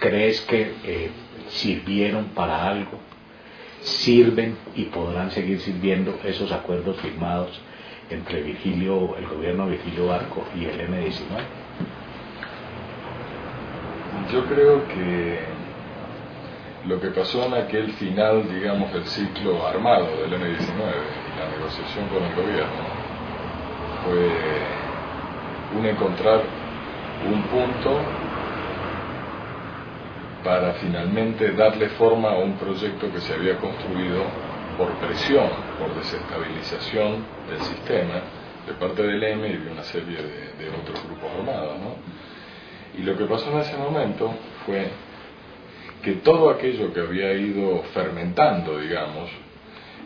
¿crees que sirvieron para algo? ¿Sirven y podrán seguir sirviendo esos acuerdos firmados entre el gobierno de Virgilio Barco y el M-19? Yo creo que lo que pasó en aquel final, digamos, del ciclo armado del M-19 y la negociación con el gobierno fue encontrar un punto para finalmente darle forma a un proyecto que se había construido por presión, por desestabilización del sistema de parte del M y de una serie de otros grupos armados, ¿no? Y lo que pasó en ese momento fue que todo aquello que había ido fermentando, digamos,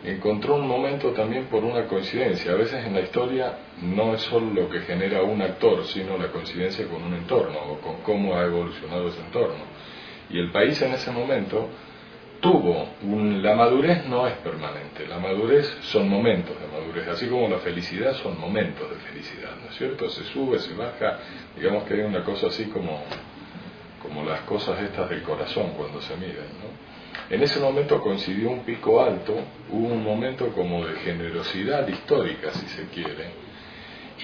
encontró un momento también por una coincidencia. A veces en la historia no es solo lo que genera un actor, sino la coincidencia con un entorno o con cómo ha evolucionado ese entorno. Y el país en ese momento tuvo la madurez no es permanente, la madurez son momentos de madurez, así como la felicidad son momentos de felicidad, ¿no es cierto? Se sube, se baja, digamos que hay una cosa así como las cosas estas del corazón cuando se miden, ¿no? En ese momento coincidió un pico alto, hubo un momento como de generosidad histórica, si se quiere,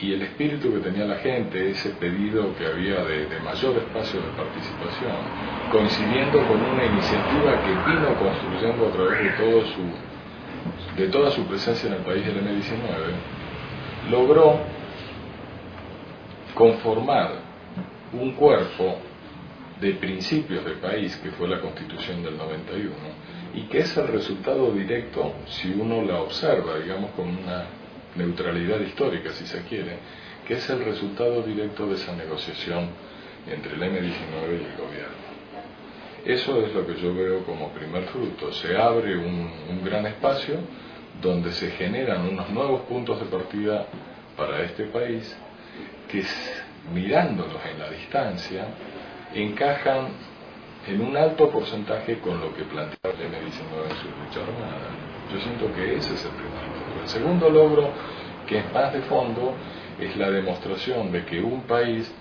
y el espíritu que tenía la gente, ese pedido que había de mayor espacio de participación, coincidiendo con una iniciativa que vino construyendo a través de toda su presencia en el país del M-19, logró conformar un cuerpo de principios de país que fue la Constitución del 91 y que es el resultado directo, si uno la observa, digamos, con una neutralidad histórica, si se quiere, que es el resultado directo de esa negociación entre el M-19 y el gobierno. Eso es lo que yo veo como primer fruto. Se abre un gran espacio donde se generan unos nuevos puntos de partida para este país que, mirándolos en la distancia, encajan en un alto porcentaje con lo que planteaba el M-19 en su lucha armada. Yo siento que ese es el primer logro. El segundo logro, que es más de fondo, es la demostración de que un país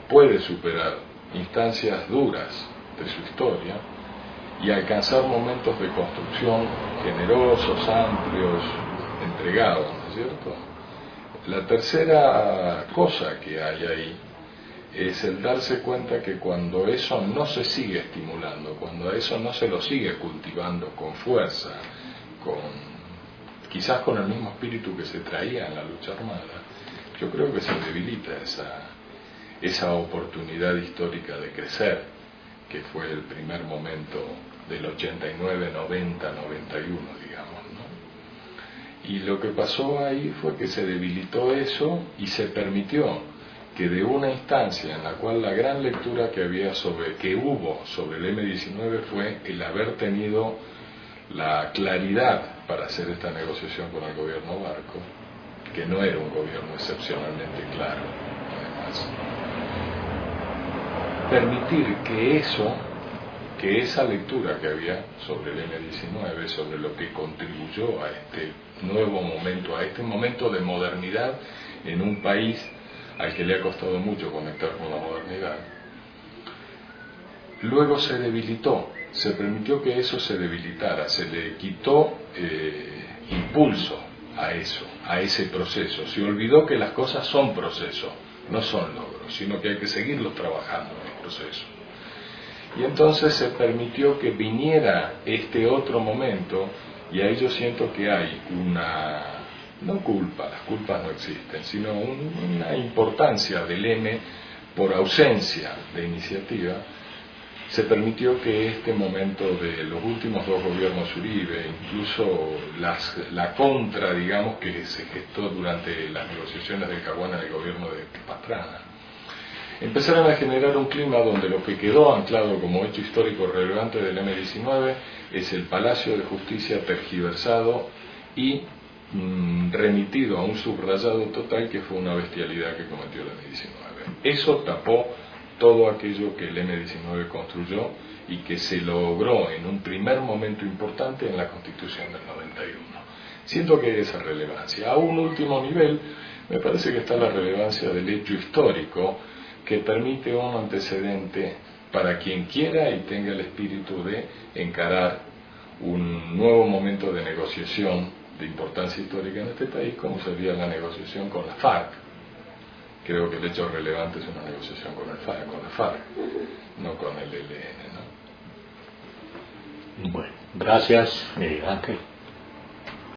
puede superar instancias duras de su historia y alcanzar momentos de construcción generosos, amplios, entregados, ¿no es cierto? La tercera cosa que hay ahí es el darse cuenta que cuando eso no se sigue estimulando, cuando a eso no se lo sigue cultivando con fuerza, quizás con el mismo espíritu que se traía en la lucha armada, yo creo que se debilita esa oportunidad histórica de crecer, que fue el primer momento del 89, 90, 91, digamos, ¿no? Y lo que pasó ahí fue que se debilitó eso y se permitió que de una instancia en la cual la gran lectura que hubo sobre el M-19 fue el haber tenido la claridad para hacer esta negociación con el gobierno Barco, que no era un gobierno excepcionalmente claro, además. Permitir que esa lectura que había sobre el M-19, sobre lo que contribuyó a este nuevo momento, a este momento de modernidad en un país al que le ha costado mucho conectar con la modernidad, luego se debilitó, se permitió que eso se debilitara, se le quitó impulso a eso, a ese proceso, se olvidó que las cosas son procesos, no son logros, sino que hay que seguirlos trabajando en el proceso. Y entonces se permitió que viniera este otro momento, y ahí yo siento que hay no culpa, las culpas no existen, sino una importancia del M por ausencia de iniciativa. Se permitió que este momento de los últimos dos gobiernos Uribe, incluso la contra, digamos, que se gestó durante las negociaciones del Caguán en el gobierno de Pastrana, empezaron a generar un clima donde lo que quedó anclado como hecho histórico relevante del M-19 es el Palacio de Justicia tergiversado y remitido a un subrayado total que fue una bestialidad que cometió el M-19. Eso tapó todo aquello que el M-19 construyó y que se logró en un primer momento importante en la Constitución del 91. Siento que hay esa relevancia. A un último nivel, me parece que está la relevancia del hecho histórico que permite un antecedente para quien quiera y tenga el espíritu de encarar un nuevo momento de negociación de importancia histórica en este país, como sería la negociación con la FARC. Creo que el hecho relevante es una negociación con la FARC, no con el ELN, ¿no? Bueno, gracias, Ángel.